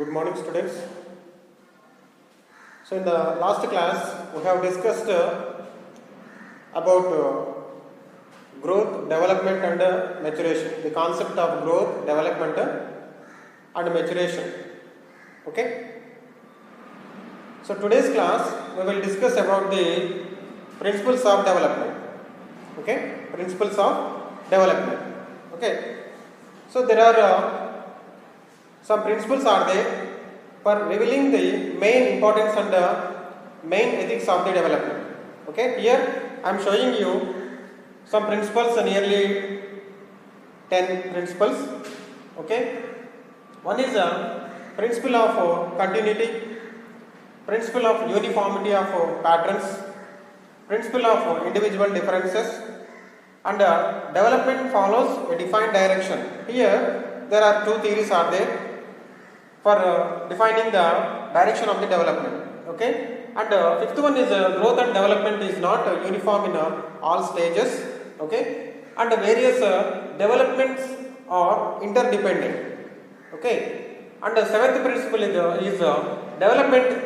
Good morning, students. So, in the last class, we have discussed about growth, development, and maturation. The concept of growth, development, and maturation. Okay. So, today's class we will discuss about the principles of development. Okay, principles of development. Okay. So, there are some principles are there for revealing the main importance and main ethics of the development. Okay, here I am showing you some principles, nearly 10 principles. Okay, one is a principle of continuity, principle of uniformity of patterns, principle of individual differences, and development follows a defined direction. Here there are two theories are there for defining the direction of the development. Okay, and fifth one is growth and development is not uniform in all stages. Okay, and various developments are interdependent. Okay, and the seventh principle is development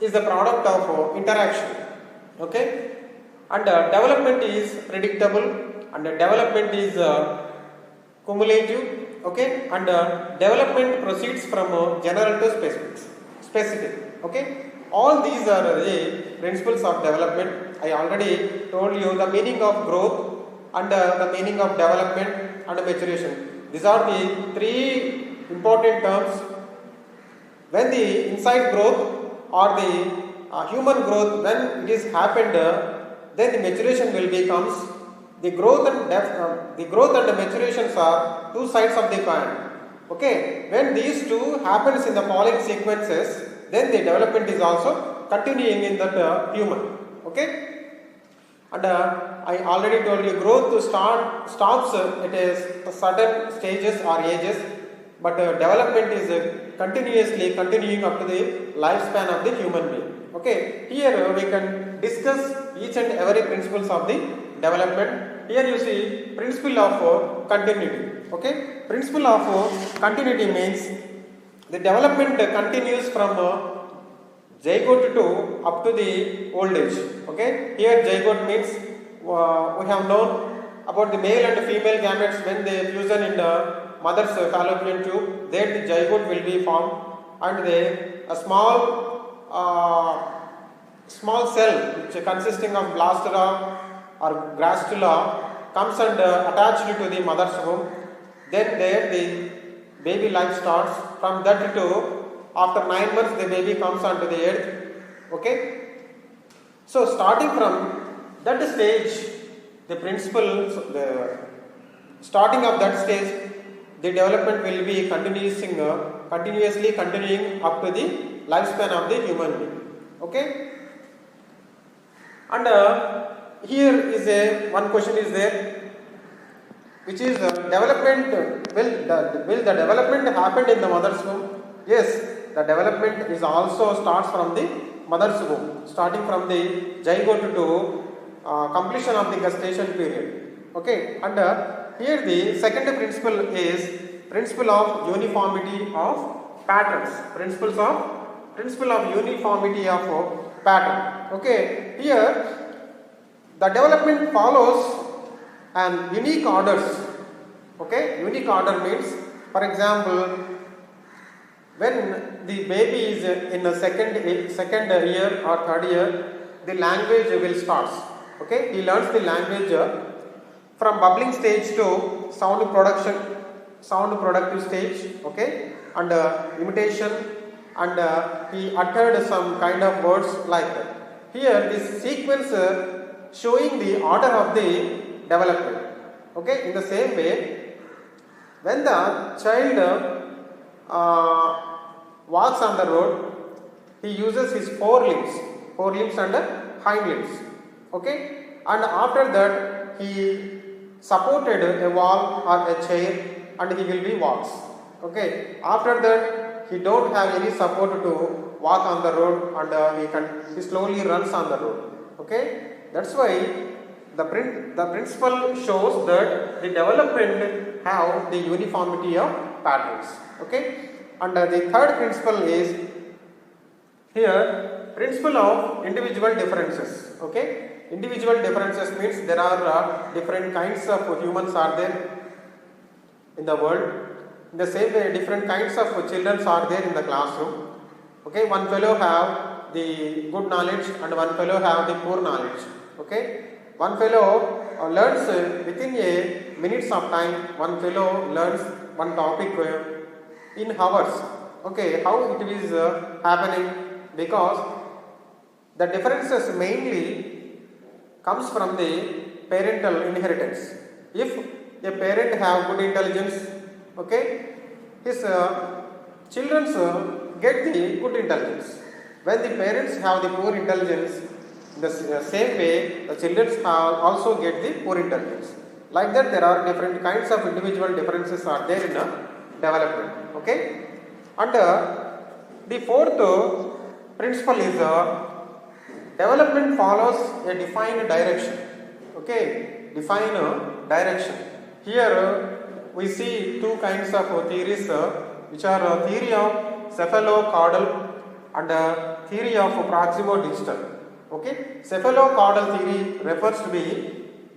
is the product of interaction. Okay, and development is predictable, and development is cumulative. Okay, and development proceeds from general to specific. Okay, all these are the principles of development. I already told you the meaning of growth and the meaning of development and maturation. These are the three important terms. When the inside growth or the human growth, when it is happened, then the maturation will becomes. The growth and the maturations are two sides of the coin. Okay, when these two happens in the following sequences, then the development is also continuing in that human. Okay, and I already told you growth stops at certain stages or ages, but development is continuously continuing up to the lifespan of the human being. Okay, here we can discuss each and every principles of the development. Here you see principle of continuity. Okay, principle of continuity means the development continues from zygote to up to the old age. Okay, here zygote means we have known about the male and female gametes when they fusion in the mother's fallopian tube. There the zygote will be formed, and a small cell which consisting of blastula or gastrula comes and attached to the mother's womb. Then there the baby life starts. From that to after 9 months the baby comes onto the earth. Okay. So starting from that stage, the principles, the starting of that stage, the development will be continuously continuing up to the lifespan of the human being. Okay. And here is one question is there, which is development. Will the development happen in the mother's womb? Yes, the development is also starts from the mother's womb, starting from the zygote to completion of the gestation period. Okay, and here the second principle is principle of uniformity of patterns. Principle of uniformity of pattern. Okay, here the development follows an unique orders. Okay, unique order means, for example, when the baby is in the second year or third year, the language will start. Okay, he learns the language from bubbling stage to sound productive stage. Okay, and imitation, and he uttered some kind of words like that. Here, this sequence showing the order of the development. Okay, in the same way, when the child walks on the road, he uses his forelimbs and hind limbs. Okay, and after that he supported a wall or a chair and he will be walks. Okay, after that he don't have any support to walk on the road, and he slowly runs on the road. Okay, that's why the principle shows that the development have the uniformity of patterns. Okay, And the third principle is here principle of individual differences. Okay, individual differences means there are different kinds of humans are there in the world. In the same way, different kinds of children are there in the classroom. Okay, one fellow have the good knowledge and one fellow have the poor knowledge. Okay, one fellow learns within a minutes of time. One fellow learns one topic in hours. Okay, how it is happening? Because the differences mainly comes from the parental inheritance. If a parent have good intelligence, okay, his children get the good intelligence. When the parents have the poor intelligence, in the same way the children also get the poor intelligence. Like that, there are different kinds of individual differences are there in development. Okay, and the fourth principle is development follows a defined direction. Okay, defined direction. Here we see two kinds of theories which are theory of cephalocaudal and theory of proximo-digital. Okay, cephalocaudal theory refers to be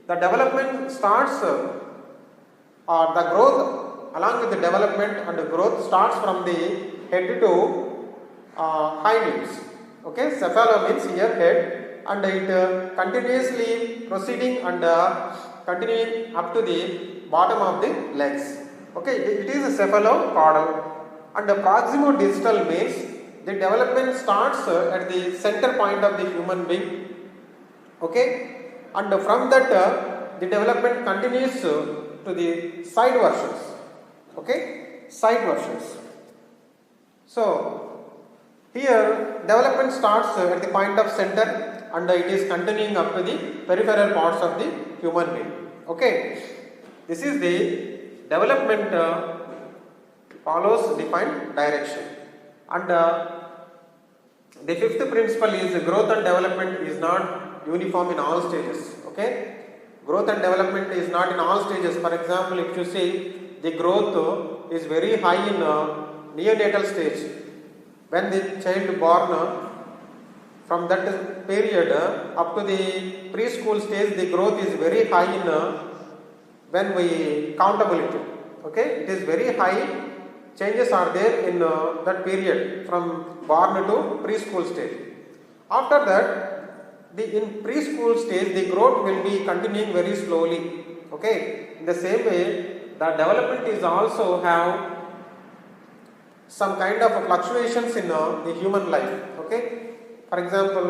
the development starts or the growth along with the development and the growth starts from the head to hind limbs. Okay, cephalo means here head and it continuously proceeding and continuing up to the bottom of the legs. Okay, it is a cephalocaudal. And the proximo-distal means the development starts at the center point of the human being. Okay, and from that the development continues to the side versions. Okay, side versions. So here development starts at the point of center and it is continuing up to the peripheral parts of the human being. Okay, this is the development follows defined direction. And the fifth principle is growth and development is not uniform in all stages. Okay, growth and development is not in all stages. For example, if you see the growth is very high in neonatal stage, when the child born, from that period up to the preschool stage, the growth is very high in when we countability. Okay, it is very high. Changes are there in that period from born to preschool stage. After that, in preschool stage, the growth will be continuing very slowly. Okay, in the same way, the development is also have some kind of fluctuations in the human life. Okay, for example,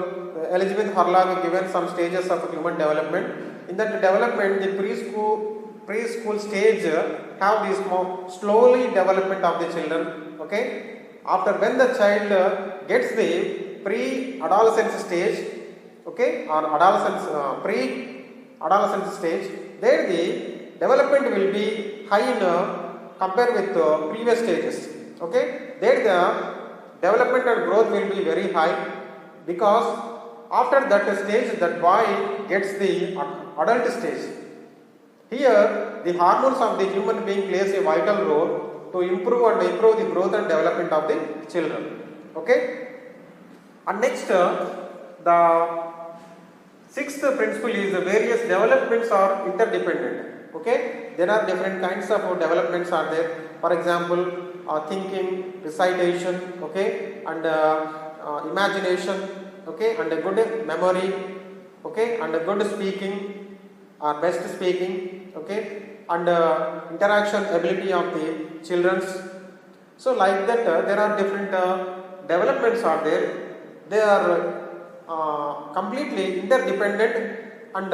Elizabeth Hurley given some stages of human development. In that development, the preschool stage have this slowly development of the children. Okay, after when the child gets the pre-adolescent stage, okay, or adolescence pre-adolescent stage, there the development will be high in compared with previous stages. Okay, there the development and growth will be very high, because after that stage that boy gets the adult stage. Here the hormones of the human being plays a vital role to improve the growth and development of the children. Okay, and next the sixth principle is various developments are interdependent. Okay, there are different kinds of developments are there. For example, thinking, recitation, okay, and imagination, okay, and a good memory, okay, and a good speaking or best speaking, okay, and interaction ability of the children's. So like that, there are different developments are there. They are completely interdependent, and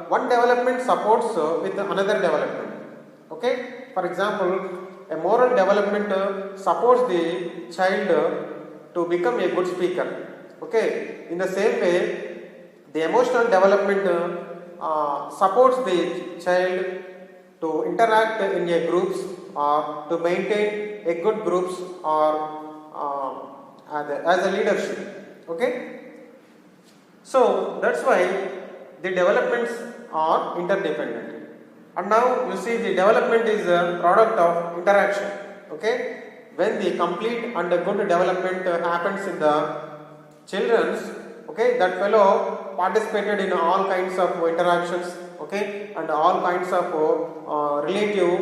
one development supports with another development. Okay, for example, a moral development supports the child to become a good speaker. Okay, in the same way, the emotional development supports the child to interact in a groups or to maintain a good groups or as a leadership. Okay, so that's why the developments are interdependent. And now you see the development is a product of interaction. Okay, when the complete and good development happens in the children's, okay, that fellow participated in all kinds of interactions, okay, and all kinds of relative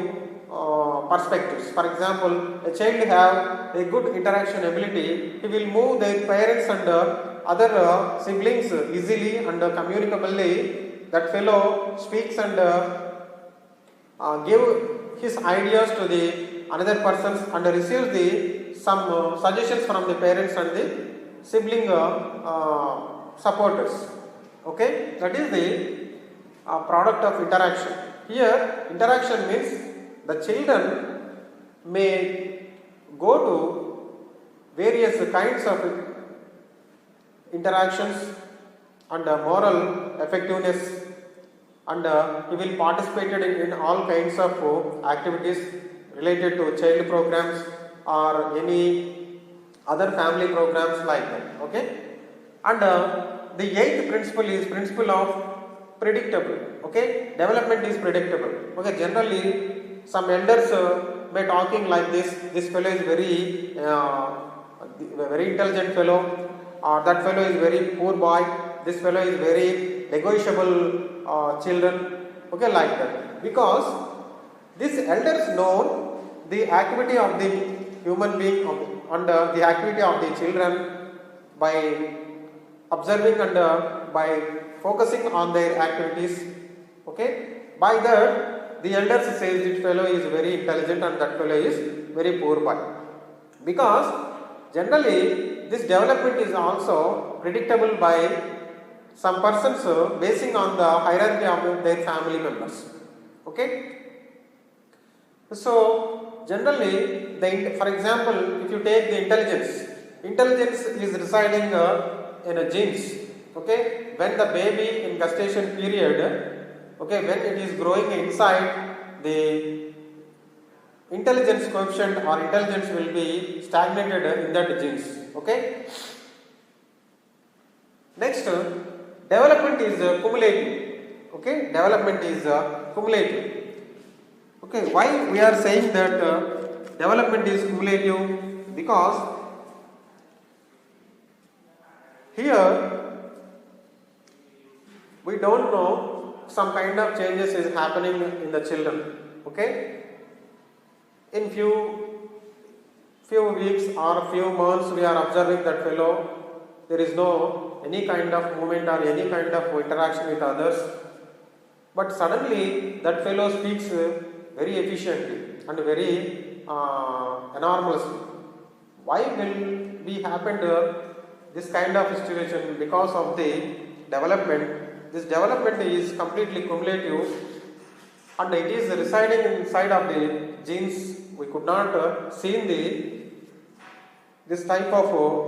perspectives. For example, a child have a good interaction ability, he will move their parents and other siblings easily and communicably. That fellow speaks and give his ideas to the another persons and receives the some suggestions from the parents and the sibling supporters. Okay, that is the product of interaction. Here, interaction means the children may go to various kinds of interactions and moral effectiveness, and he will participate in all kinds of activities related to child programs or any other family programs like that. Okay, and the eighth principle is principle of predictable. Okay, development is predictable. Okay, generally some elders may talking like this. This fellow is very intelligent fellow. That fellow is very poor boy. This fellow is very negotiable children. Okay, like that. Because these elders know the activity of the human being and the activity of the children by observing and by focusing on their activities. Okay, by that the elders says this fellow is very intelligent and that fellow is very poor boy. Because generally this development is also predictable by some persons basing on the hierarchy of their family members. Okay, so generally for example, if you take the intelligence is residing in a genes. Okay, when the baby in gestation period, okay, when it is growing inside, the intelligence coefficient or intelligence will be stagnated in that genes. Okay, next, development is cumulative. Okay, development is cumulative. Okay, why we are saying that development is cumulative? Because here we don't know some kind of changes is happening in the children. Okay, in few weeks or few months we are observing that fellow there is no any kind of movement or any kind of interaction with others, but suddenly that fellow speaks very efficiently and very enormously. Why will be happened this kind of situation? Because of the development. This development is completely cumulative and it is residing inside of the genes. We could not see this type of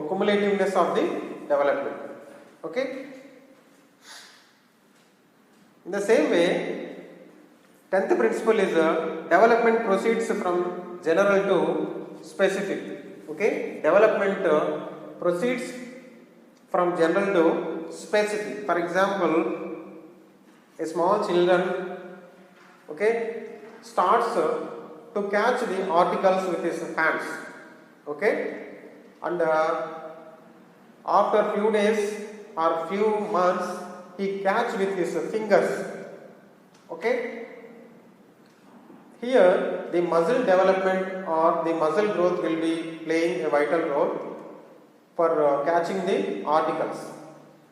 cumulativeness of the development. Okay. In the same way, 10th principle is development proceeds from general to specific. Okay, development proceeds from general to specific. For example, a small children, okay, starts to catch the articles with his hands. Okay, and after few days or few months he catch with his fingers. Okay, here the muscle development or the muscle growth will be playing a vital role for catching the articles.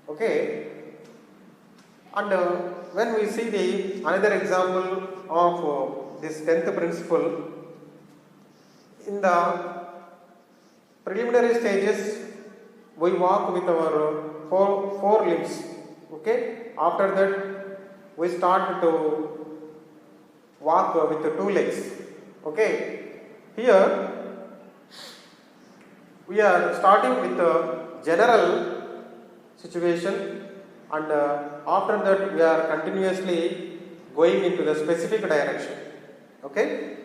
Okay, and when we see the another example of this 10th principle, in the preliminary stages we walk with our four limbs. Okay, after that we start to walk with the 2 legs. Okay, here we are starting with the general situation and after that we are continuously going into the specific direction. Okay,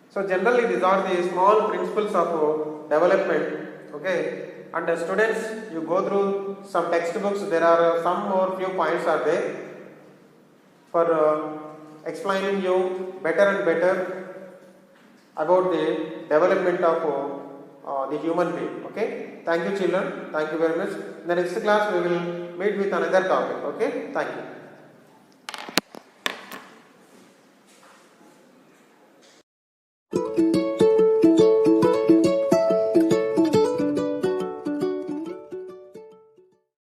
so generally these are the small principles of development. Okay, and students, you go through some textbooks, there are some more few points are there for explaining you better and better about the development of the human being. Okay, thank you children, thank you very much. In the next class we will meet with another topic. Okay, thank you.